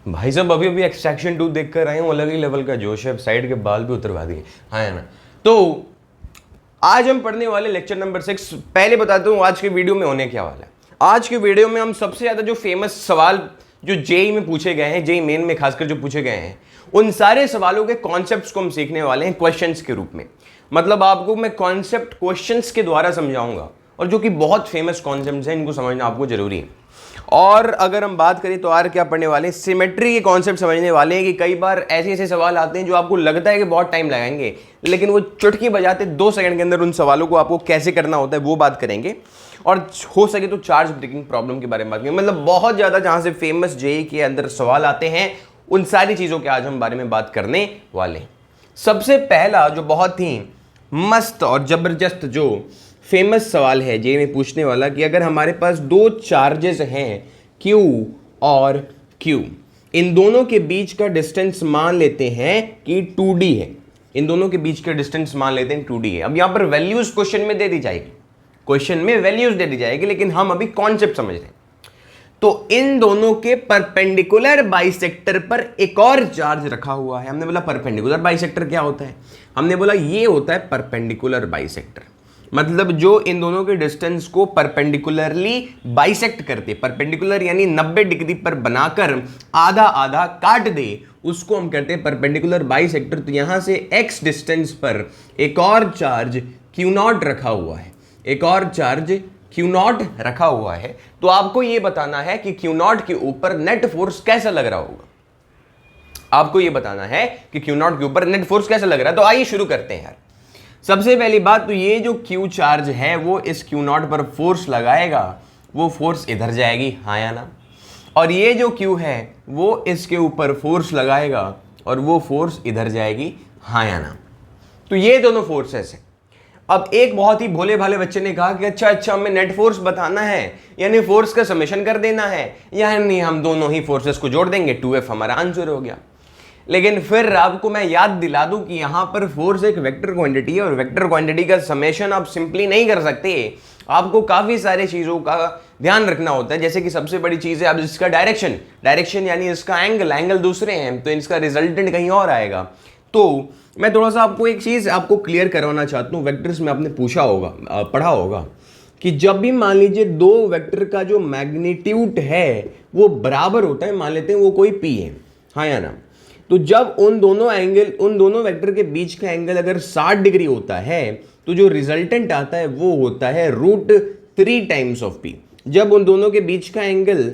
भाई साहब अभी अभी एक्सट्रैक्शन 2 देख कर आए हूँ, अलग ही लेवल का जोश है, साइड के बाल भी उतरवा दिए। हाँ है ना। तो आज हम पढ़ने वाले लेक्चर नंबर 6। पहले बताता हूँ आज के वीडियो में होने क्या वाला है। आज के वीडियो में हम सबसे ज्यादा जो फेमस सवाल जो जेई में पूछे गए हैं, जेई मेन में खासकर जो पूछे गए हैं, उन सारे सवालों के कॉन्सेप्ट्स को हम सीखने वाले हैं क्वेश्चंस के रूप में। मतलब आपको मैं कॉन्सेप्ट क्वेश्चंस के द्वारा समझाऊंगा, और जो कि बहुत फेमस कॉन्सेप्ट्स हैं, इनको समझना आपको जरूरी है। और अगर हम बात करें तो और क्या पढ़ने वाले हैं, सिमेट्री के कॉन्सेप्ट समझने वाले हैं कि कई बार ऐसे ऐसे सवाल आते हैं जो आपको लगता है कि बहुत टाइम लगाएंगे, लेकिन वो चुटकी बजाते 2 सेकंड के अंदर उन सवालों को आपको कैसे करना होता है वो बात करेंगे। और हो सके तो चार्ज ब्रेकिंग प्रॉब्लम के बारे में बात करेंगे। मतलब बहुत ज़्यादा जहाँ से फेमस जेईई के अंदर सवाल आते हैं, उन सारी चीज़ों के आज हम बारे में बात करने वाले हैं। सबसे पहला जो बहुत ही मस्त और ज़बरदस्त जो फेमस सवाल है जेईई में पूछने वाला, कि अगर हमारे पास 2 चार्जेस हैं Q और Q, इन दोनों के बीच का डिस्टेंस मान लेते हैं कि 2D है। इन दोनों के बीच का डिस्टेंस मान लेते हैं 2D है। अब यहां पर वैल्यूज क्वेश्चन में दे दी जाएगी, क्वेश्चन में वैल्यूज दे दी जाएगी, लेकिन हम अभी कॉन्सेप्ट समझ रहे हैं। तो इन दोनों के परपेंडिकुलर बाइसेक्टर पर एक और चार्ज रखा हुआ है। हमने बोला परपेंडिकुलर बाइसेक्टर क्या होता है, हमने बोला ये होता है परपेंडिकुलर बाइसेक्टर। मतलब जो इन दोनों के डिस्टेंस को परपेंडिकुलरली बाइसेक्ट करते, परपेंडिकुलर यानी 90 डिग्री पर बनाकर आधा आधा काट दे, उसको हम कहते हैं परपेंडिकुलर बाइसेक्टर। तो यहां से x डिस्टेंस पर एक और चार्ज Q0 रखा हुआ है, एक और चार्ज Q0 रखा हुआ है। तो आपको यह बताना है कि Q0 के ऊपर नेट फोर्स कैसा लग रहा होगा। आपको यह बताना है कि Q0 के ऊपर नेट फोर्स कैसा लग रहा है। तो आइए शुरू करते हैं यार। सबसे पहली बात तो ये जो Q चार्ज है वो इस Q0 पर फोर्स लगाएगा, वो फोर्स इधर जाएगी, हाँ या ना। और ये जो Q है वो इसके ऊपर फोर्स लगाएगा और वो फोर्स इधर जाएगी, हाँ या ना। तो ये दोनों फोर्सेस हैं। अब एक बहुत ही भोले भाले बच्चे ने कहा कि अच्छा हमें नेट फोर्स बताना है, यानी फोर्स का समेशन कर देना है, यानी हम दोनों ही फोर्सेस को जोड़ देंगे, 2F हमारा आंसर हो गया। लेकिन फिर आपको मैं याद दिला दूं कि यहां पर फोर्स एक वेक्टर क्वांटिटी है, और वेक्टर क्वांटिटी का समेशन आप सिंपली नहीं कर सकते। आपको काफी सारे चीजों का ध्यान रखना होता है। जैसे कि सबसे बड़ी चीज है अब इसका डायरेक्शन यानी इसका एंगल दूसरे हैं, तो इसका रिजल्टेंट कहीं और आएगा। तो मैं थोड़ा सा आपको एक चीज आपको क्लियर करवाना चाहता हूं। वेक्टर्स में आपने पूछा होगा, पढ़ा होगा कि जब भी मान लीजिए 2 वेक्टर का जो मैग्नीट्यूड है वो बराबर होता है, मान लेते हैं वो कोई P है, हाँ या ना। तो जब उन दोनों वेक्टर के बीच का एंगल अगर 60 डिग्री होता है, तो जो रिजल्टेंट आता है वो होता है √3 टाइम्स ऑफ P। जब उन दोनों के बीच का एंगल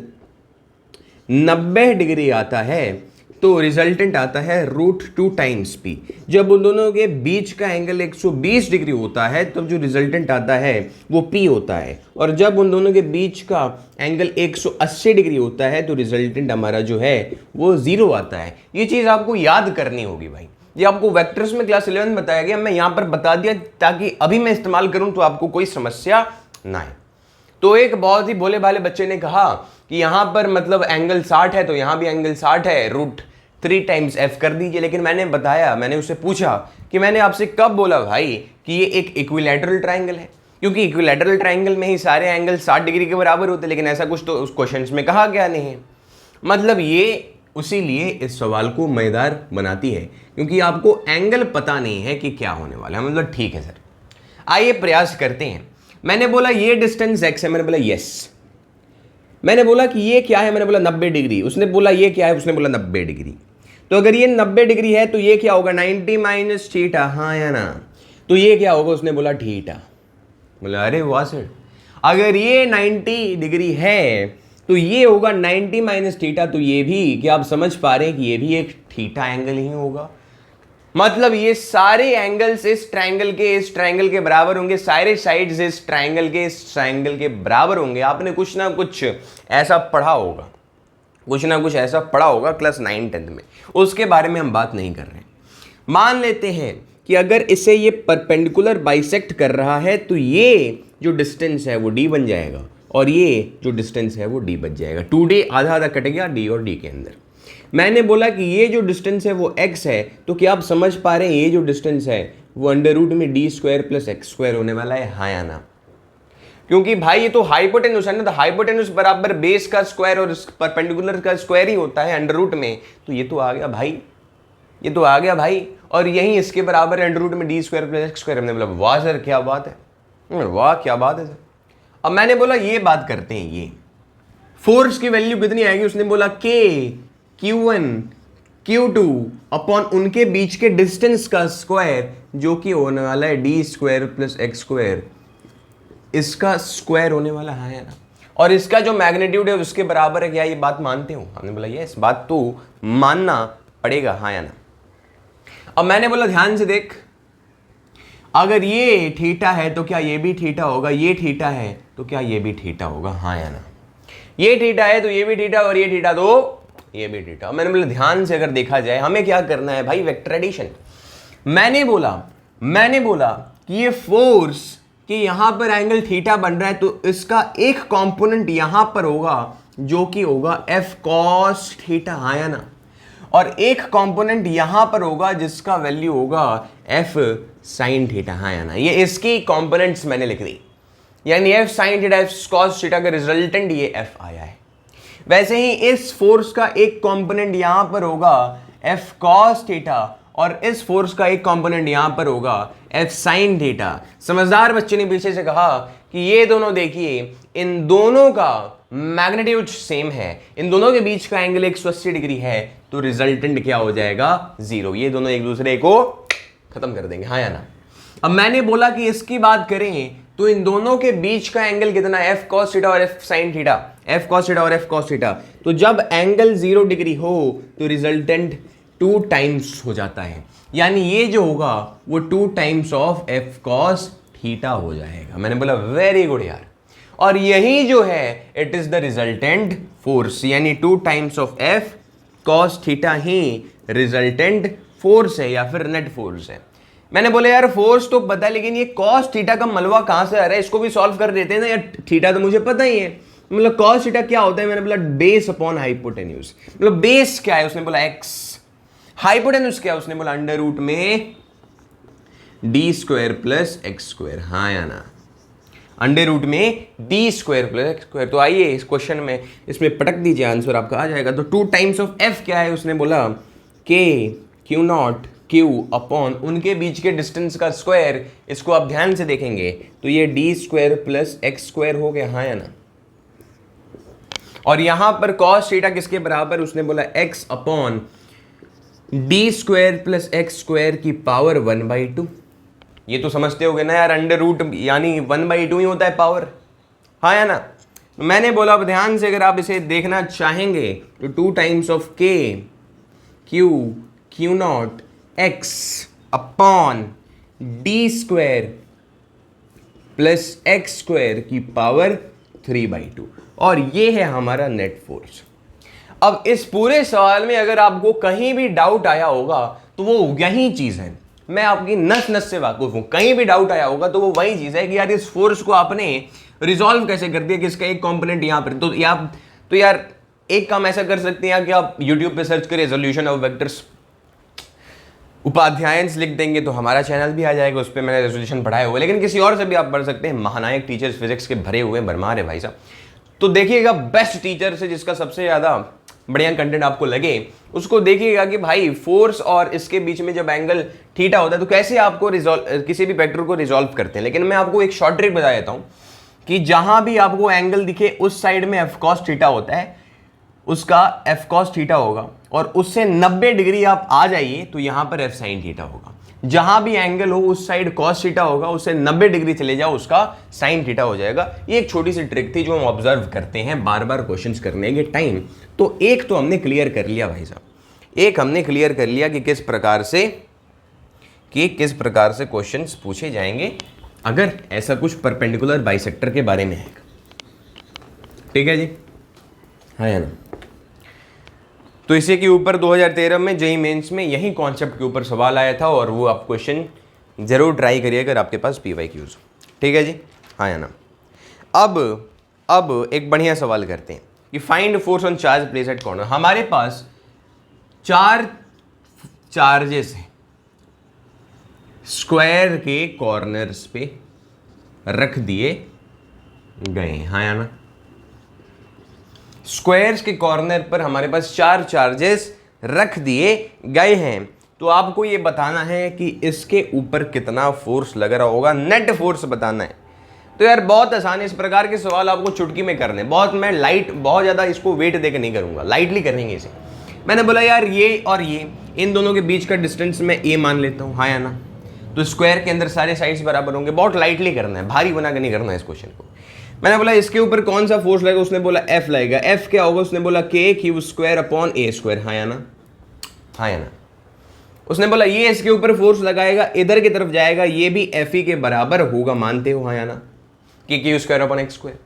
90 डिग्री आता है तो रिजल्टेंट आता है √2 टाइम्स P। जब उन दोनों के बीच का एंगल 120 डिग्री होता है तब जो रिजल्टेंट आता है वो P होता है। और जब उन दोनों के बीच का एंगल 180 डिग्री होता है तो रिजल्टेंट हमारा जो है वो 0 आता है। ये चीज़ आपको याद करनी होगी भाई। ये आपको वेक्टर्स में क्लास 11 में बताया गया, मैं यहाँ पर बता दिया ताकि अभी मैं इस्तेमाल करूँ तो आपको कोई समस्या ना आए। तो एक बहुत ही भोले भाले बच्चे ने कहा कि यहाँ पर मतलब एंगल 60 है तो यहाँ भी एंगल 60 है, √3 टाइम्स F कर दीजिए। लेकिन मैंने उससे पूछा कि मैंने आपसे कब बोला भाई कि ये एक इक्विलैटरल ट्राइंगल है, क्योंकि इक्विलैटरल ट्राइंगल में ही सारे एंगल 60 डिग्री के बराबर होते, लेकिन ऐसा कुछ तो उस क्वेश्चंस में कहा गया नहीं है। मतलब ये उसीलिए इस सवाल को मजेदार बनाती है, क्योंकि आपको एंगल पता नहीं है कि क्या होने वाला है। मतलब ठीक है सर, आइए प्रयास करते हैं। मैंने बोला ये डिस्टेंस x है, मैंने बोला यस। मैंने बोला कि ये क्या है, मैंने बोला 90 डिग्री। उसने बोला ये क्या है, उसने बोला 90 डिग्री। तो अगर ये 90 डिग्री है तो ये क्या होगा, 90 माइनस थीटा, हाँ या ना। तो ये क्या होगा, उसने बोला थीटा। बोला अरे वाह सर, अगर ये 90 डिग्री है तो ये होगा 90 माइनस थीटा। तो ये भी, क्या आप समझ पा रहे हैं कि ये भी एक थीटा एंगल ही होगा। मतलब ये सारे एंगल्स इस ट्रायंगल के बराबर होंगे, सारे साइड्स इस ट्रायंगल के बराबर होंगे। आपने कुछ ना कुछ ऐसा पढ़ा होगा, क्लास 9-10 में। उसके बारे में हम बात नहीं कर रहे हैं। मान लेते हैं कि अगर इसे ये परपेंडिकुलर बाइसेक्ट कर रहा है तो ये जो डिस्टेंस है वो d बन जाएगा, और ये जो डिस्टेंस है वो d बच जाएगा। 2d आधा आधा कट गया d और d के अंदर। मैंने बोला कि ये जो डिस्टेंस है वो x है, तो क्या आप समझ पा रहे हैं ये जो डिस्टेंस है वो अंडर रूट में d² + x² होने वाला है, हाँ या ना। क्योंकि भाई ये तो हाइपोटेन्यूस है ना, तो हाइपोटेन्यूस बराबर बेस का स्क्वायर और परपेंडिकुलर का स्क्वायर ही होता है अंडर रूट में, तो ये तो आ गया भाई, ये तो आ गया भाई। और यही इसके बराबर है अंडर रूट में D square plus x square. हमने बोला वाह सर क्या बात है, वाह क्या बात है सर। अब मैंने बोला ये बात करते हैं, ये फोर्स की वैल्यू कितनी आएगी, उसने बोला के Q1 Q2 अपॉन उनके बीच के डिस्टेंस का स्क्वायर, जो कि होने वाला है D square plus x square, इसका स्क्वायर होने वाला है ना, और इसका जो मैग्नीट्यूड है उसके बराबर है। क्या ये बात मानते हो? हमने बोला यस, बात तो मानना पड़ेगा, हाँ या ना। अब मैंने बोला ध्यान से देख, अगर ये थीटा है तो क्या ये भी थीटा होगा, ये थीटा है तो क्या ये भी थीटा होगा, हाँ या ना। ये थीटा है तो ये भी थीटा, और ये थीटा तो ये भी थीटा। मैंने बोला ध्यान से अगर देखा जाए हमें क्या करना है भाई, वेक्टर एडिशन। मैंने बोला कि ये फोर्स कि यहां पर एंगल थीटा बन रहा है, तो इसका एक कंपोनेंट यहां पर होगा जो कि होगा एफ कॉस थीटा, हाँ या ना, और एक कंपोनेंट यहां पर होगा जिसका वैल्यू होगा एफ साइन थीटा, हाँ या ना। ये इसकी कंपोनेंट्स मैंने लिख दी, यानी F sine theta F cos theta का रिजल्टेंट ये एफ आया है। वैसे ही इस फोर्स का एक कंपोनेंट यहां पर होगा एफ कॉस थीटा, और इस फोर्स का एक कंपोनेंट यहां पर होगा एफ साइन थीटा। समझदार बच्चे ने पीछे से कहा कि ये दोनों देखिए, इन दोनों का मैग्नीट्यूड सेम है, इन दोनों के बीच का एंगल 180 डिग्री है, तो रिजल्टेंट क्या हो जाएगा, जीरो। ये दोनों एक दूसरे को खत्म कर देंगे, हाँ या ना। अब मैंने बोला कि इसकी बात करें तो इन दोनों के बीच का एंगल कितना, एफ कॉस थीटा और F sine theta, F cos theta और एफ कॉस थीटा। तो जब एंगल 0 डिग्री हो तो रिजल्टेंट 2 टाइम्स हो जाता है, यानी ये जो होगा वो 2 times of F cos theta हो जाएगा। मैंने बोला वेरी गुड यार, और यही जो है it is the resultant force, यानी 2 times of F cos theta he resultant force है या फिर नेट फोर्स है। मैंने बोला यार फोर्स तो पता है, लेकिन ये कॉस थीटा का मलवा कहां से आ रहा है, इसको भी सॉल्व कर देते हैं ना यार। थीटा तो मुझे पता ही है, मतलब कॉस थीटा क्या होता है, मैंने बोला बेस अपॉन हाइपोटेन्यूज। मतलब बेस क्या है, उसने बोला एक्स, हाइपोटेन्यूज क्या है, उसने बोला अंडर रूट में D square plus x square, हाँ या ना, अंडर रूट में D square plus x square. तो आइए इस क्वेश्चन में इसमें पटक दीजिए, आंसर आपका आ जाएगा। तो 2 टाइम्स ऑफ एफ क्या है, उसने बोला के क्यू नॉट क्यू अपॉन उनके बीच के डिस्टेंस का स्क्वायर। इसको आप ध्यान से देखेंगे तो ये D square plus x square हो गया, हाँ या ना। और यहां पर कॉस थीटा किसके बराबर, उसने बोला x upon D square plus x square की पावर 1/2। ये तो समझते होगे ना यार, अंडर रूट यानी 1/2 ही होता है पावर, हाँ या ना। मैंने बोला अब ध्यान से अगर आप इसे देखना चाहेंगे तो 2 टाइम्स ऑफ के Q not x upon D square plus x square की पावर 3/2, और ये है हमारा नेट फोर्स। अब इस पूरे सवाल में अगर आपको कहीं भी डाउट आया होगा तो वो यही चीज है, मैं आपकी नस नस से वाकिफ हूं, कहीं भी डाउट आया होगा तो वो वही चीज है कि यार इस फोर्स को आपने रिजॉल्व कैसे कर दिया, किसका एक कंपोनेंट यहां पर। तो यार एक काम ऐसा कर सकते हैं कि आप YouTube पे सर्च करें सॉल्यूशन ऑफ वेक्टर्स, उपाध्यायंस लिख देंगे तो हमारा चैनल भी आ जाएगा, उस पर मैंने रेजोल्यूशन पढ़ाए हुए। लेकिन किसी और से भी आप पढ़ सकते हैं, महानायक टीचर्स फिजिक्स के भरे हुए भरमार है भाई साहब। तो देखिएगा बेस्ट टीचर से जिसका सबसे ज़्यादा बढ़िया कंटेंट आपको लगे उसको देखिएगा कि भाई फोर्स और इसके बीच में जब एंगल थीटा होता है तो कैसे आपको किसी भी वेक्टर को रिजॉल्व करते हैं। लेकिन मैं आपको एक शॉर्ट ट्रिक बता देता हूँ कि जहां भी आपको एंगल दिखे उस साइड में एफ कॉस थीटा होता है, उसका एफ कॉस थीटा होगा, और उससे 90 डिग्री आप आ जाइए तो यहां पर एफ साइन थीटा होगा। जहां भी एंगल हो उस साइड कॉस थीटा होगा, उससे 90 डिग्री चले जाओ उसका साइन थीटा हो जाएगा। ये एक छोटी सी ट्रिक थी जो हम ऑब्जर्व करते हैं बार बार क्वेश्चंस करने के टाइम। तो एक तो हमने क्लियर कर लिया भाई साहब, एक हमने क्लियर कर लिया कि किस प्रकार से क्वेश्चंस पूछे जाएंगे अगर ऐसा कुछ परपेंडिकुलर बाइसेक्टर के बारे में है। ठीक है जी, हाँ या ना। तो इसी के ऊपर 2013 में जेईई मेंस में यही कॉन्सेप्ट के ऊपर सवाल आया था, और वो आप क्वेश्चन जरूर ट्राई करिए अगर आपके पास PYQs। ठीक है जी, हाँ या ना। अब एक बढ़िया सवाल करते हैं कि find force on charge place at corner. हमारे पास 4 चार्जेस हैं, स्क्वायर के कॉर्नर्स पे रख दिए गए, हाँ या ना। स्क्वायर्स के कॉर्नर पर हमारे पास 4 चार्जेस रख दिए गए हैं, तो आपको ये बताना है कि इसके ऊपर कितना फोर्स लग रहा होगा, नेट फोर्स बताना है। तो यार बहुत आसान है, इस प्रकार के सवाल आपको चुटकी में करने, बहुत मैं बहुत ज़्यादा इसको वेट देकर नहीं करूँगा, लाइटली करेंगे इसे। मैंने बोला यार ये और ये, इन दोनों के बीच का डिस्टेंस मैं ए मान लेता हूँ, हाँ या ना। तो स्क्वायर के अंदर सारे साइड्स बराबर होंगे, बहुत लाइटली करना है, भारी बना के नहीं करना है इस क्वेश्चन को। मैंने बोला इसके ऊपर कौन सा फोर्स लगेगा, उसने बोला एफ लगेगा। एफ क्या होगा, उसने बोला के क्यू स्क्वायर अपॉन ए स्क्वायर, हाँ या ना, हाँ या ना। उसने बोला ये इसके ऊपर फोर्स लगाएगा, इधर की तरफ जाएगा, ये भी एफ ई के बराबर होगा, मानते हो, हाँ या ना, कि Q square upon x square.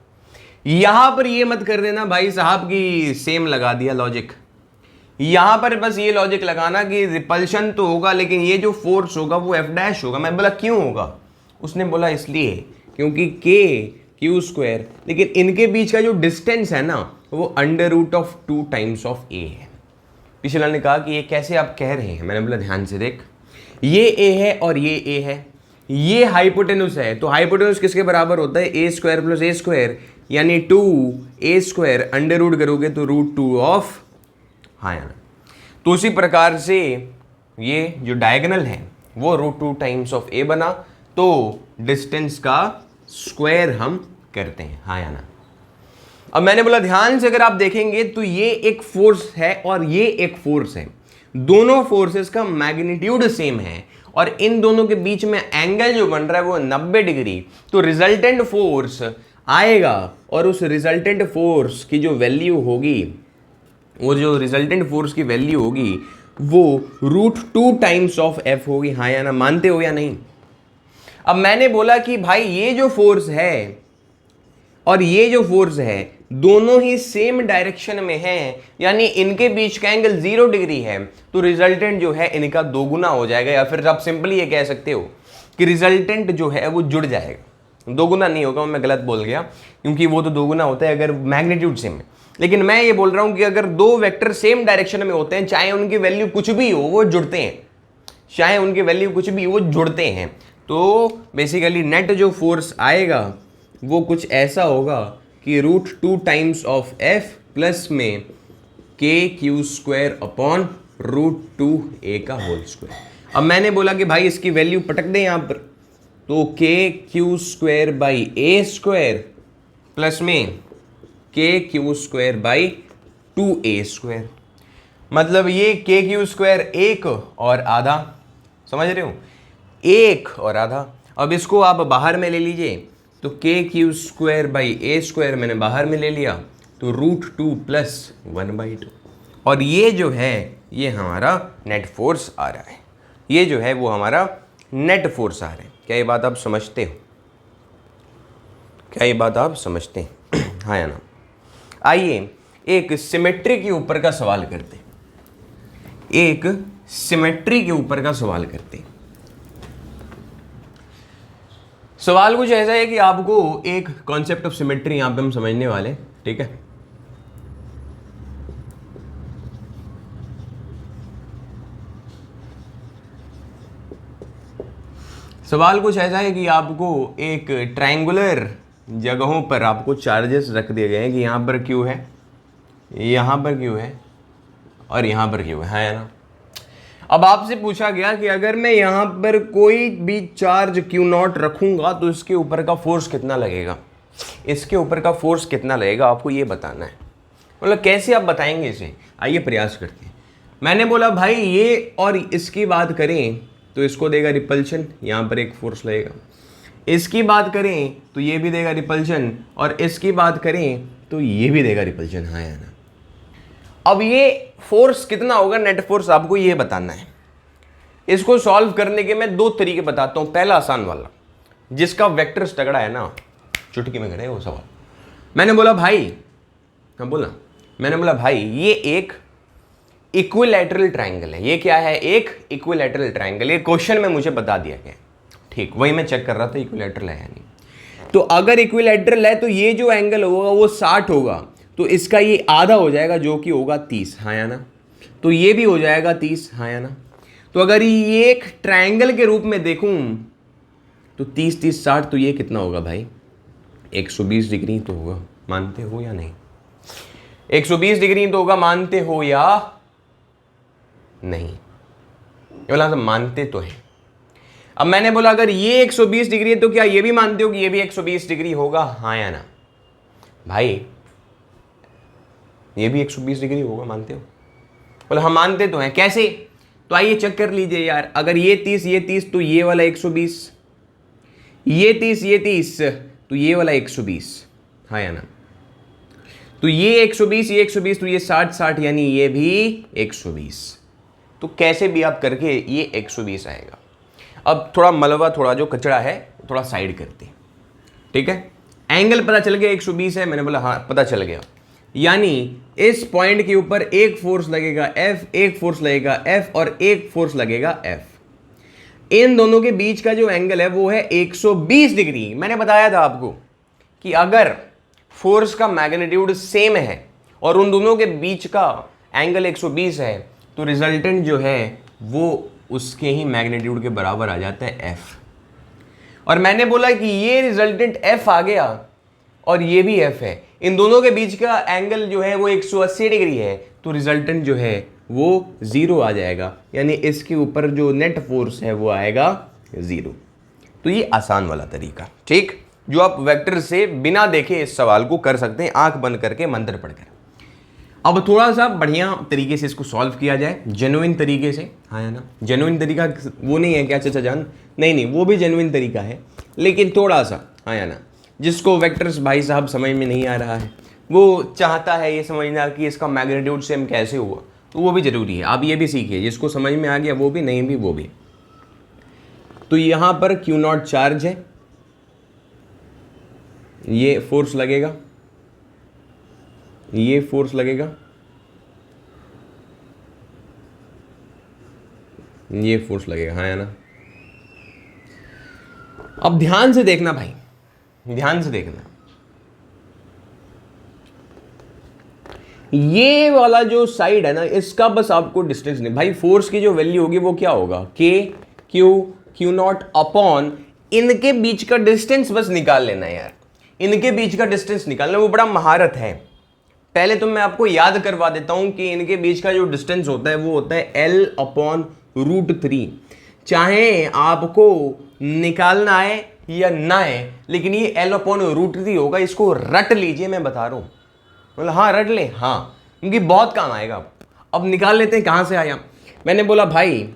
यहां पर ये मत कर देना भाई साहब की सेम लगा दिया लॉजिक, यहां पर बस ये लॉजिक लगाना कि रिपल्शन तो होगा लेकिन ये जो फोर्स होगा वो एफ डैश होगा। मैं बोला क्यों होगा, उसने बोला इसलिए क्योंकि के क्यू स्क्वायर, लेकिन इनके बीच का जो डिस्टेंस है ना वो under root of 2 times of a है। पिछला ने कहा कि ये कैसे आप कह रहे हैं, मैंने बोला ध्यान से देख, ये ए है और ये ए है, ये हाइपोटेन्यूस है, तो हाइपोटेन्यूस किसके बराबर होता है, ए स्क्वायर प्लस ए स्क्वायर, यानी 2a स्क्वायर, अंडर रूट करोगे तो √2 ऑफ, हाँ या ना। तो उसी प्रकार से ये जो डायगोनल है वो √2 टाइम्स ऑफ ए बना, तो डिस्टेंस का स्क्वायर हम करते हैं, हाँ या ना। अब मैंने बोला ध्यान से अगर आप देखेंगे तो ये एक फोर्स है और ये एक फोर्स है, दोनों फोर्सेस का मैग्नीट्यूड सेम है और इन दोनों के बीच में एंगल जो बन रहा है वो 90 डिग्री, तो रिजल्टेंट फोर्स आएगा और उस रिजल्टेंट फोर्स की जो वैल्यू होगी, वो जो रिजल्टेंट फोर्स की वैल्यू होगी वो √2 टाइम्स ऑफ एफ होगी, हाँ या ना, मानते हो या नहीं। अब मैंने बोला कि भाई ये जो फोर्स है और ये जो फोर्स है दोनों ही सेम डायरेक्शन में हैं, यानी इनके बीच का एंगल 0 डिग्री है, तो रिजल्टेंट जो है इनका दोगुना हो जाएगा, या फिर आप सिंपली ये कह सकते हो कि रिजल्टेंट जो है वो जुड़ जाएगा। दोगुना नहीं होगा, मैं गलत बोल गया, क्योंकि वो तो दोगुना होता है अगर मैग्नीट्यूड सेम है, लेकिन मैं ये बोल रहा हूं कि अगर दो वेक्टर सेम डायरेक्शन में होते हैं, चाहे उनकी वैल्यू कुछ भी हो वो जुड़ते हैं, चाहे उनकी वैल्यू कुछ भी वो जुड़ते हैं। तो बेसिकली नेट जो फोर्स आएगा वो कुछ ऐसा होगा कि √2 टाइम्स ऑफ एफ प्लस में के क्यू स्क्वायर अपॉन √2a का होल स्क्वायर। अब मैंने बोला कि भाई इसकी वैल्यू पटक दें यहाँ पर, तो के Q square by A square plus में के Q square by 2a square, मतलब ये के क्यू स्क्वायर 1 और आधा, समझ रहे हो, 1 और आधा। अब इसको आप बाहर में ले लीजिए, तो के Q square by A square मैंने बाहर में ले लिया, तो √2 प्लस 1/2, और ये जो है ये हमारा नेट फोर्स आ रहा है, ये जो है वो हमारा नेट फोर्स आ रहा है। क्या ये बात आप समझते हो, क्या ये बात आप समझते हैं, हाँ या ना। आइए एक सिमेट्री के ऊपर का सवाल करते हैं, एक सिमेट्री के ऊपर का सवाल करते हैं। सवाल कुछ ऐसा है कि आपको एक कॉन्सेप्ट ऑफ सिमेट्री यहां पे हम समझने वाले, ठीक है। सवाल कुछ ऐसा है कि आपको एक ट्रायंगुलर जगहों पर आपको चार्जेस रख दिए गए हैं कि यहां पर क्यू है, यहां पर क्यू है और यहां पर क्यू है ना। अब आपसे पूछा गया कि अगर मैं यहां पर कोई भी चार्ज Q0 रखूंगा तो इसके ऊपर का फोर्स कितना लगेगा, इसके ऊपर का फोर्स कितना लगेगा, आपको ये बताना है। मतलब कैसे आप बताएंगे इसे, आइए प्रयास करते हैं। मैंने बोला भाई ये और इसकी बात करें तो इसको देगा रिपल्शन, यहां पर एक फोर्स लगेगा। इसकी बात करें तो ये भी देगा रिपल्शन, और इसकी बात करें तो ये भी देगा रिपल्शन, हाँ या ना। अब ये फोर्स कितना होगा, नेट फोर्स, आपको ये बताना है। इसको सॉल्व करने के मैं 2 तरीके बताता हूं। पहला आसान वाला, जिसका वेक्टर तगड़ा है ना, चुटकी में खड़े वो सवाल। मैंने बोला भाई, हाँ बोला, मैंने बोला भाई ये एक इक्विलैटरल ट्रायंगल है। ये क्या है, एक इक्विलैटरल ट्रायंगल। ये क्वेश्चन में मुझे बता दिया गया, ठीक, वही मैं चेक कर रहा था इक्विलैटरल है या नहीं। तो अगर इक्विलैटरल है तो ये जो एंगल होगा वो 60 होगा, तो इसका ये आधा हो जाएगा जो कि होगा 30, हाँ या ना। तो ये भी हो जाएगा 30, हाँ या ना। तो अगर ये एक ट्रायंगल के रूप में देखूं तो 30 30 60, तो ये कितना होगा भाई, 120 डिग्री तो होगा, मानते हो या नहीं? 120 डिग्री तो होगा, मानते हो या नहीं? ये बोला सब मानते तो है। अब मैंने बोला अगर ये 120 डिग्री है तो क्या ये भी मानते हो कि ये भी 120 डिग्री होगा, हाँ या ना? भाई ये भी 120 डिग्री होगा, मानते हो? बोला हम मानते तो हैं। कैसे? तो आइए चेक कर लीजिए यार, अगर ये 30 तो ये वाला 120, ये 30 तो ये वाला 120, हाँ या ना? तो ये 120 ये 120 तो ये 60 यानी ये भी 120। तो कैसे भी आप करके ये 120 आएगा। अब थोड़ा मलबा, थोड़ा जो कचरा है थोड़ा साइड करते, ठीक है? एंगल पता चल गया 120 है, मैंने बोला हाँ पता चल गया, यानी इस पॉइंट के ऊपर एक फोर्स लगेगा F, एक फोर्स लगेगा F और एक फोर्स लगेगा F। इन दोनों के बीच का जो एंगल है वो है 120 डिग्री। मैंने बताया था आपको कि अगर फोर्स का मैग्नीट्यूड सेम है और उन दोनों के बीच का एंगल 120 है तो रिजल्टेंट जो है वो उसके ही मैग्नीट्यूड के बराबर आ जाता है F। और मैंने बोला कि ये रिजल्टेंट F आ गया और ये भी F है, इन दोनों के बीच का एंगल जो है वो 180 डिग्री है, तो रिजल्टेंट जो है वो 0 आ जाएगा, यानी इसके ऊपर जो नेट फोर्स है वो आएगा 0। तो ये आसान वाला तरीका, ठीक, जो आप वेक्टर से बिना देखे इस सवाल को कर सकते हैं, आंख बंद करके मंत्र पढ़कर। अब थोड़ा सा बढ़िया तरीके से इसको सॉल्व किया जाए, जेन्युइन तरीके से, हाँ या ना? जेन्युइन तरीका वो नहीं है क्या चाचा जान? नहीं, वो भी जेन्युइन तरीका है, लेकिन थोड़ा सा, हाँ या ना? जिसको वेक्टर्स भाई साहब समझ में नहीं आ रहा है, वो चाहता है ये समझना कि इसका मैग्नीट्यूड सेम कैसे हुआ, तो वो भी जरूरी है। आप ये भी सीखिए, जिसको समझ में आ गया वो भी, नहीं भी वो भी। तो यहाँ पर Q0 चार्ज है, ये फोर्स लगेगा, ये फोर्स लगेगा, ये फोर्स लगेगा, हाँ या ना? अब ध्यान से देखना भाई, ध्यान से देखना, ये वाला जो साइड है ना इसका बस आपको डिस्टेंस नहीं, भाई फोर्स की जो वैल्यू होगी वो क्या होगा, K Q0 अपॉन इनके बीच का डिस्टेंस बस निकाल लेना यार, इनके बीच का डिस्टेंस निकालना वो बड़ा महारत है। पहले तो मैं आपको याद करवा देता हूं कि इनके बीच का जो डिस्टेंस होता है वो होता है L/√3। चाहे आपको निकालना है या ना है, लेकिन ये L/√3 होगा, इसको रट लीजिए, मैं बता रहा हूं। बोला हाँ रट ले, हाँ, क्योंकि बहुत काम आएगा। अब निकाल लेते हैं कहां से आया। मैंने बोला भाई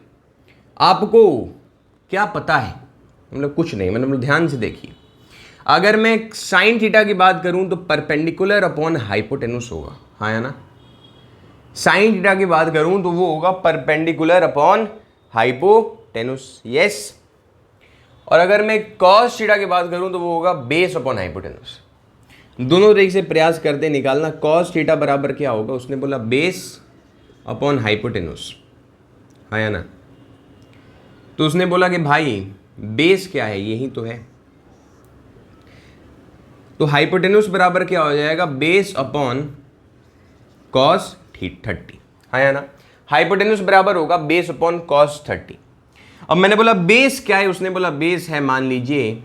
आपको क्या पता है, मतलब कुछ नहीं, मतलब ध्यान से देखिए, अगर मैं साइन थीटा की बात करूं तो परपेंडिकुलर अपॉन हाइपोटेनुस होगा, हाँ या ना? साइन थीटा की बात करूं तो वो होगा परपेंडिकुलर अपॉन हाइपोटेनुस, यस। और अगर मैं कॉस थीटा की बात करूं तो वो होगा बेस अपॉन हाइपोटेनुस। दोनों तरीके से प्रयास करते निकालना, कॉस थीटा बराबर क्या होगा, उसने बोला बेस अपॉन हाइपोटेनुस, हाँ या ना? तो उसने बोला कि भाई बेस क्या है, यही तो है, तो हाइपोटेनुस बराबर क्या हो जाएगा, बेस अपॉन कॉस 30, हाँ या ना? हाइपोटेनुस बराबर होगा बेस अपॉन कॉस 30। अब मैंने बोला बेस क्या है, उसने बोला बेस है मान लीजिए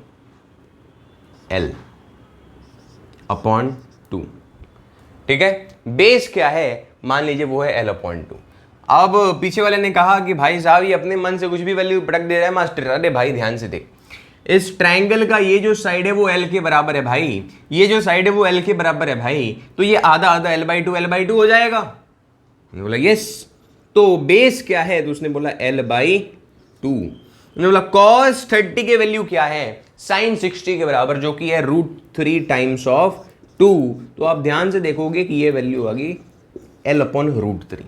L अपॉन 2, ठीक है? बेस क्या है मान लीजिए वो है L/2। अब पीछे वाले ने कहा कि भाई साहब ये अपने मन से कुछ भी वैल्यू पटक दे रहा है मास्टर। अरे भाई ध्यान से देख, इस ट्रायंगल का ये जो साइड है वो L के बराबर है भाई, ये जो साइड है वो L के बराबर है भाई, तो ये आधा आधा L/2 हो जाएगा। मैंने बोला यस। तो बेस क्या है, तो उसने बोला L/2। मैंने बोला cos 30 के वैल्यू क्या है, sin 60 के बराबर, जो कि है √3 टाइम्स ऑफ 2। तो आप ध्यान से देखोगे कि ये वैल्यू आ गई L/√3।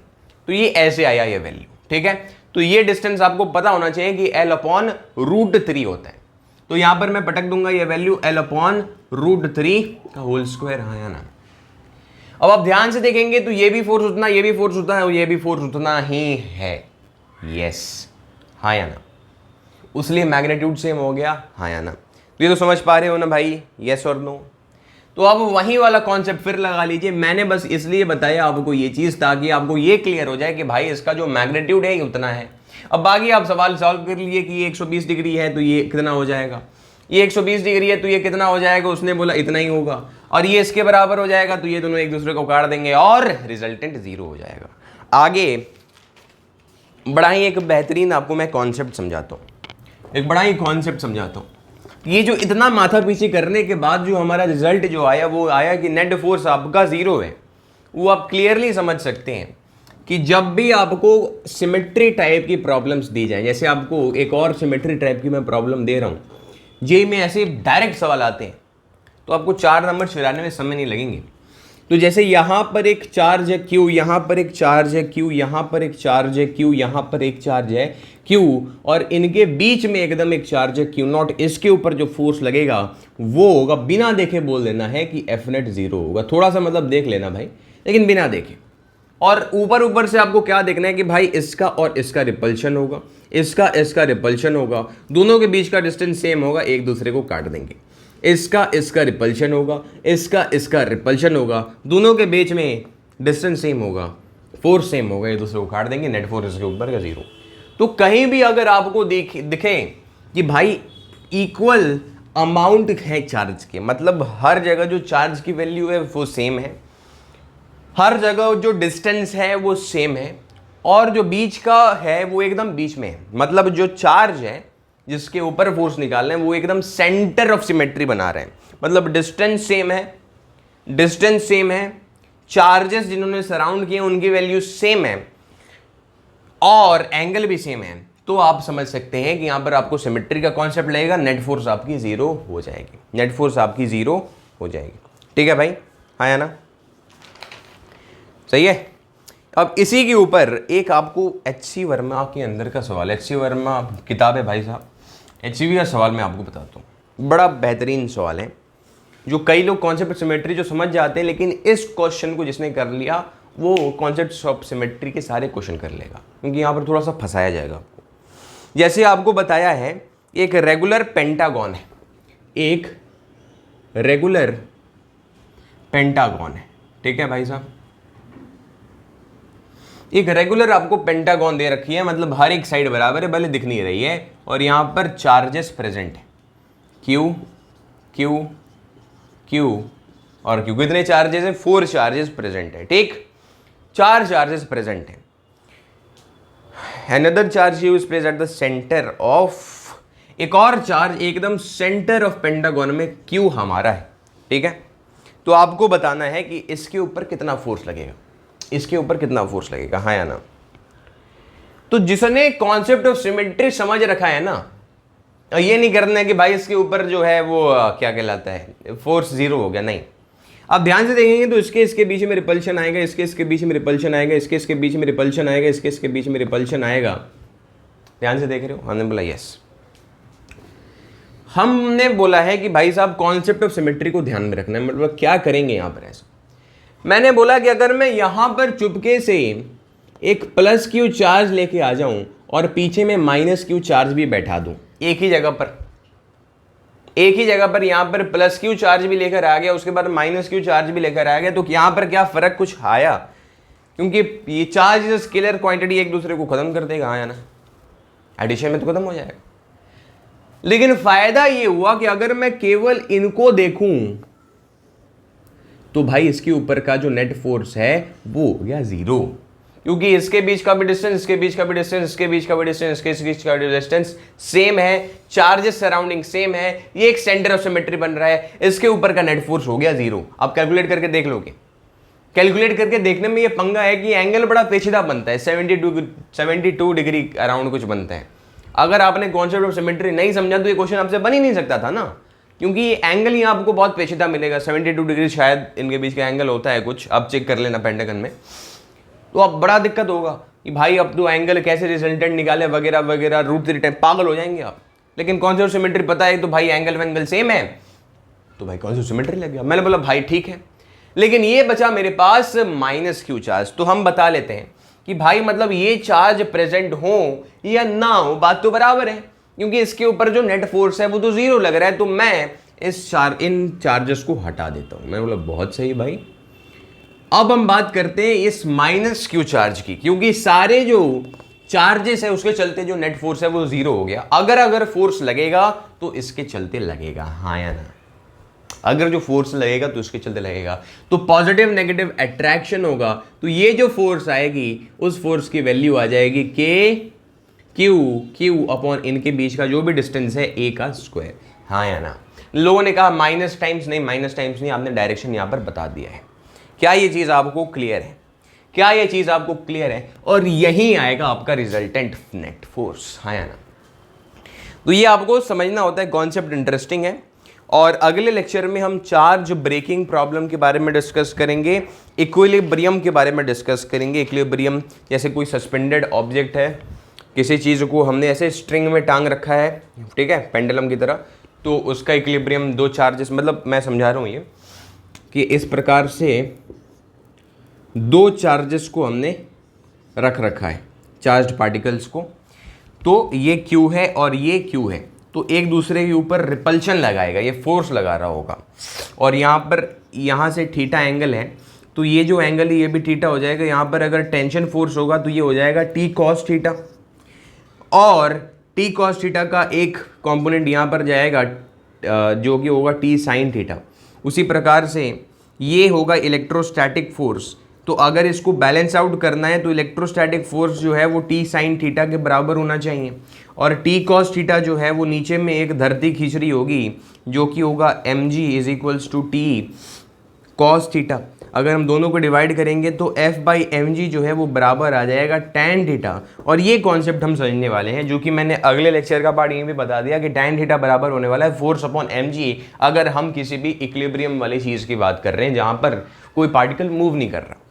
तो ये ऐसे आया ये वैल्यू, ठीक है? तो ये डिस्टेंस आपको पता होना चाहिए कि L/√3 होता है। तो यहां पर मैं पटक दूंगा ये वैल्यू L/√3 का होल स्क्वायर, हाँ या ना? अब आप ध्यान से देखेंगे तो ये भी फोर्स उतना, ये भी फोर्स उतना है और ये भी फोर्स उतना ही है, यस, हाँ या ना? उसलिए मैग्नीट्यूड सेम हो गया, हाँ या ना? तो ये तो समझ पा रहे हो ना भाई, यस और नो? तो अब वही वाला कॉन्सेप्ट फिर लगा लीजिए। मैंने बस इसलिए बताया आपको ये चीज ताकि आपको ये क्लियर हो जाए कि भाई इसका जो मैग्नीट्यूड है ये उतना है। अब बाकी आप सवाल सॉल्व कर लिए कि ये 120 डिग्री है तो ये कितना हो जाएगा। ये 120 डिग्री है तो ये कितना हो जाएगा, उसने बोला इतना ही होगा, और ये इसके बराबर हो जाएगा तो ये दोनों एक दूसरे को काट देंगे और रिजल्टेंट 0 हो जाएगा। आगे बड़ा ही एक बेहतरीन आपको मैं कॉन्सेप्ट समझाता हूँ, एक बड़ा ही कॉन्सेप्ट समझाता हूँ। ये जो इतना माथा पीछे करने के बाद जो हमारा रिजल्ट जो आया वो आया कि नेट फोर्स आपका 0 है, वो आप क्लियरली समझ सकते हैं कि जब भी आपको सिमेट्री टाइप की प्रॉब्लम्स दी जाए, जैसे आपको एक और सिमेट्री टाइप की मैं प्रॉब्लम दे रहा हूँ, जेई में ऐसे डायरेक्ट सवाल आते हैं तो आपको 4 नंबर चिराने में समय नहीं लगेंगे। तो जैसे यहाँ पर एक चार्ज है Q, यहाँ पर एक चार्ज है Q, यहाँ पर एक चार्ज है Q, यहाँ पर एक चार्ज है Q, और इनके बीच में एकदम एक चार्ज है Q नॉट, इसके ऊपर जो फोर्स लगेगा वो होगा, बिना देखे बोल देना है कि F नेट 0 होगा। थोड़ा सा मतलब देख लेना भाई, लेकिन बिना देखे। और ऊपर ऊपर से आपको क्या देखना है कि भाई इसका और इसका रिपल्शन होगा, इसका रिपल्शन होगा, दोनों के बीच का डिस्टेंस सेम होगा, एक दूसरे को काट देंगे। इसका रिपल्शन होगा, इसका रिपल्शन होगा, दोनों के बीच में डिस्टेंस सेम होगा, फोर्स सेम होगा, एक दूसरे को काट देंगे, नेट फोर्स इसके ऊपर का 0। तो कहीं भी अगर आपको दिखे कि भाई इक्वल अमाउंट है चार्ज के, मतलब हर जगह जो चार्ज की वैल्यू है वो सेम है, हर जगह जो डिस्टेंस है वो सेम है, और जो बीच का है वो एकदम बीच में है, मतलब जो चार्ज है जिसके ऊपर फोर्स निकाल रहे हैं वो एकदम सेंटर ऑफ सिमेट्री बना रहे हैं, मतलब डिस्टेंस सेम है, चार्जेस जिन्होंने सराउंड किए उनकी वैल्यू सेम है, और एंगल भी सेम है। तो आप समझ सकते हैं कि यहां पर आपको सिमेट्री का कॉन्सेप्ट लगेगा, नेट फोर्स आपकी 0 हो जाएगी, नेट फोर्स आपकी 0 हो जाएगी। ठीक है भाई, हाँ या ना, सही है। अब इसी के ऊपर एक आपको HC वर्मा के अंदर का सवाल, HC वर्मा किताब है भाई साहब, HCV का सवाल मैं आपको बताता हूँ, बड़ा बेहतरीन सवाल है, जो कई लोग कॉन्सेप्ट ऑफ सिमेट्री जो समझ जाते हैं, लेकिन इस क्वेश्चन को जिसने कर लिया वो कॉन्सेप्ट ऑफ सिमेट्री के सारे क्वेश्चन कर लेगा, क्योंकि यहाँ पर थोड़ा सा फंसाया जाएगा आपको। जैसे आपको बताया है एक रेगुलर पेंटागन है, एक रेगुलर पेंटागन है, ठीक है भाई साहब, एक रेगुलर आपको पेंटागन दे रखी है, मतलब हर एक साइड बराबर है, भले दिख नहीं रही है, और यहां पर चार्जेस प्रेजेंट है, Q Q Q और Q। कितने चार्जेस है? 4 चार्जेस प्रेजेंट है, ठीक, 4 चार्जेस प्रेजेंट है। Another charge Q is placed at the center of, एक और चार्ज एकदम सेंटर ऑफ पेंटागन में Q हमारा है, ठीक है। तो आपको बताना है कि इसके ऊपर कितना फोर्स लगेगा, इसके ऊपर कितना फोर्स लगेगा, हाँ या ना। तो जिसने कॉन्सेप्ट ऑफ सिमेट्री समझ रखा है ना, ये नहीं करना है कि भाई इसके ऊपर जो है वो क्या कहलाता है फोर्स 0 हो गया, नहीं। आप ध्यान से देखेंगे तो इसके बीच में रिपल्शन आएगा, इसके बीच में रिपल्शन आएगा, इसके बीच में रिपल्शन आएगा, इसके बीच में रिपल्शन आएगा। ध्यान से देख रहे हो? हमने बोला यस, हमने बोला है कि भाई साहब कॉन्सेप्ट ऑफ सिमेट्री को ध्यान में रखना है। मतलब क्या करेंगे यहां पर ऐसा, मैंने बोला कि अगर मैं यहां पर चुपके से एक प्लस Q चार्ज लेके आ जाऊं और पीछे में माइनस Q चार्ज भी बैठा दूं, एक ही जगह पर यहां पर प्लस Q चार्ज भी लेकर आ गया, उसके बाद माइनस Q चार्ज भी लेकर आ गया, तो यहां पर क्या फर्क कुछ आया? क्योंकि ये चार्ज इज स्केलर क्वांटिटी, एक दूसरे को खत्म कर देगा, हाँ या ना, एडिशन में तो खत्म हो जाएगा। लेकिन फायदा ये हुआ कि अगर मैं केवल इनको देखूं तो भाई इसके ऊपर का जो नेट फोर्स है वो हो गया 0, क्योंकि इसके बीच का भी डिस्टेंस, इसके बीच का भी डिस्टेंस, इसके बीच का भी डिस्टेंस, इसके बीच का भी डिस्टेंस सेम है, चार्जेस सराउंडिंग सेम है, ये एक सेंटर ऑफ सिमेट्री बन रहा है, इसके ऊपर का नेट फोर्स हो गया 0। आप कैलकुलेट करके देख लोगे, कैलकुलेट करके देखने में ये पंगा है कि एंगल बड़ा पेचीदा बनता है, 72 डिग्री अराउंड कुछ बनता है। अगर आपने कॉन्सेप्ट ऑफ सिमेट्री नहीं समझा तो ये क्वेश्चन आपसे बन ही नहीं सकता था ना, क्योंकि ये एंगल ही आपको बहुत पेचीदा मिलेगा। 72 डिग्री शायद इनके बीच का एंगल होता है कुछ, आप चेक कर लेना पेंटागन में, तो अब बड़ा दिक्कत होगा कि भाई अब तो एंगल कैसे रिजल्टेंट निकाले वगैरह वगैरह, √3 टाइम पागल हो जाएंगे आप। लेकिन कॉन्सेप्ट ऑफ सिमेट्री पता है तो भाई एंगल सेम है, तो भाई कॉन्सेप्ट ऑफ सिमेट्री लग गया। मैंने बोला भाई ठीक है, लेकिन ये बचा मेरे पास माइनस Q चार्ज। तो हम बता लेते हैं कि भाई मतलब ये चार्ज प्रेजेंट हो या ना हो, बात तो बराबर है, क्योंकि इसके ऊपर जो नेट फोर्स है वो तो 0 लग रहा है, तो मैं इन चार्जेस को हटा देता हूं। मैं बोला बहुत सही भाई। अब हम बात करते हैं इस माइनस Q चार्ज की, क्योंकि सारे जो चार्जेस है उसके चलते जो नेट फोर्स है वो जीरो हो गया। अगर फोर्स लगेगा तो इसके चलते लगेगा, हाँ या ना? अगर जो फोर्स लगेगा तो इसके चलते लगेगा। तो पॉजिटिव नेगेटिव अट्रैक्शन होगा तो ये जो फोर्स आएगी उस फोर्स की वैल्यू आ जाएगी के क्यू अपॉन इनके बीच का जो भी डिस्टेंस है ए का स्क्वायर, हाँ या ना? लोगों ने कहा माइनस टाइम्स नहीं, आपने डायरेक्शन यहां पर बता दिया है। क्या ये चीज आपको क्लियर है? क्या ये चीज आपको क्लियर है? और यही आएगा आपका रिजल्टेंट नेट फोर्स, हाँ या ना? तो ये आपको समझना होता है, कॉन्सेप्ट इंटरेस्टिंग है। और अगले लेक्चर में हम चार्ज ब्रेकिंग प्रॉब्लम के बारे में डिस्कस करेंगे, इक्विलिब्रियम के बारे में डिस्कस करेंगे। इक्विलिब्रियम जैसे कोई सस्पेंडेड ऑब्जेक्ट है, किसी चीज़ को हमने ऐसे स्ट्रिंग में टांग रखा है, ठीक है, पेंडुलम की तरह, तो उसका इक्विलिब्रियम दो चार्जेस, मतलब मैं समझा रहा हूँ ये कि इस प्रकार से दो चार्जेस को हमने रख रखा है, चार्ज्ड पार्टिकल्स को, तो ये Q है और ये Q है, तो एक दूसरे के ऊपर रिपल्शन लगाएगा, ये फोर्स लगा रहा होगा। और यहाँ पर यहाँ से थीटा एंगल है, तो ये जो एंगल है ये भी थीटा हो जाएगा। यहाँ पर अगर टेंशन फोर्स होगा तो ये हो जाएगा T cos थीटा, और T cos थीटा का एक कंपोनेंट यहाँ पर जाएगा जो कि होगा T sin थीटा। उसी प्रकार से ये होगा इलेक्ट्रोस्टैटिक फोर्स। तो अगर इसको बैलेंस आउट करना है तो इलेक्ट्रोस्टैटिक फोर्स जो है वो T sin थीटा के बराबर होना चाहिए, और T cos थीटा जो है वो नीचे में एक धरती खींच रही होगी जो कि होगा mg is equals to T cos theta. अगर हम दोनों को डिवाइड करेंगे तो F/mg जो है वो बराबर आ जाएगा tan थीटा। और ये कॉन्सेप्ट हम समझने वाले हैं, जो कि मैंने अगले लेक्चर का पार्ट ये भी बता दिया कि tan थीटा बराबर होने वाला है फोर्स अपॉन mg, अगर हम किसी भी इक्विलिब्रियम वाली चीज़ की बात कर रहे हैं जहाँ पर कोई पार्टिकल मूव नहीं कर रहा।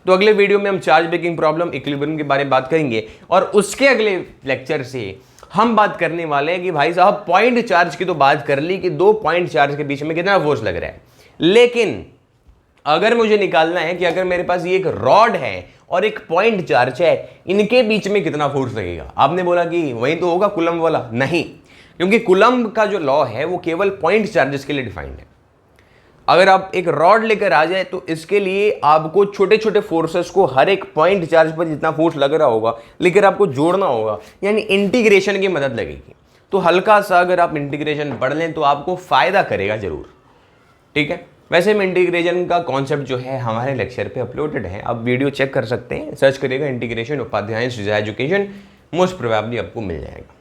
तो अगले वीडियो में हम चार्ज ब्रेकिंग प्रॉब्लम, इक्विलिब्रियम के बारे में बात करेंगे, और उसके अगले लेक्चर से हम बात करने वाले हैं कि भाई साहब पॉइंट चार्ज की तो बात कर ली कि दो पॉइंट चार्ज के बीच में कितना फोर्स लग रहा है, लेकिन अगर मुझे निकालना है कि अगर मेरे पास ये एक रॉड है और एक पॉइंट चार्ज है, इनके बीच में कितना फोर्स लगेगा। आपने बोला कि वही तो होगा कूलम्ब वाला, नहीं, क्योंकि कूलम्ब का जो लॉ है वो केवल पॉइंट चार्जेस के लिए डिफाइंड है। अगर आप एक रॉड लेकर आ जाए तो इसके लिए आपको छोटे छोटे फोर्सेस को हर एक पॉइंट चार्ज पर जितना फोर्स लग रहा होगा लेकर आपको जोड़ना होगा, यानी इंटीग्रेशन की मदद लगेगी। तो हल्का सा अगर आप इंटीग्रेशन पढ़ लें तो आपको फायदा करेगा जरूर, ठीक है। वैसे में इंटीग्रेशन का कॉन्सेप्ट जो है हमारे लेक्चर पे अपलोडेड है, आप वीडियो चेक कर सकते हैं, सर्च करिएगा integration Upadhyay education, most probably आपको मिल जाएगा,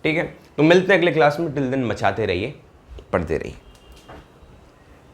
ठीक है। तो मिलते हैं अगले क्लास में, टिल देन मचाते रहिए, पढ़ते रहिए।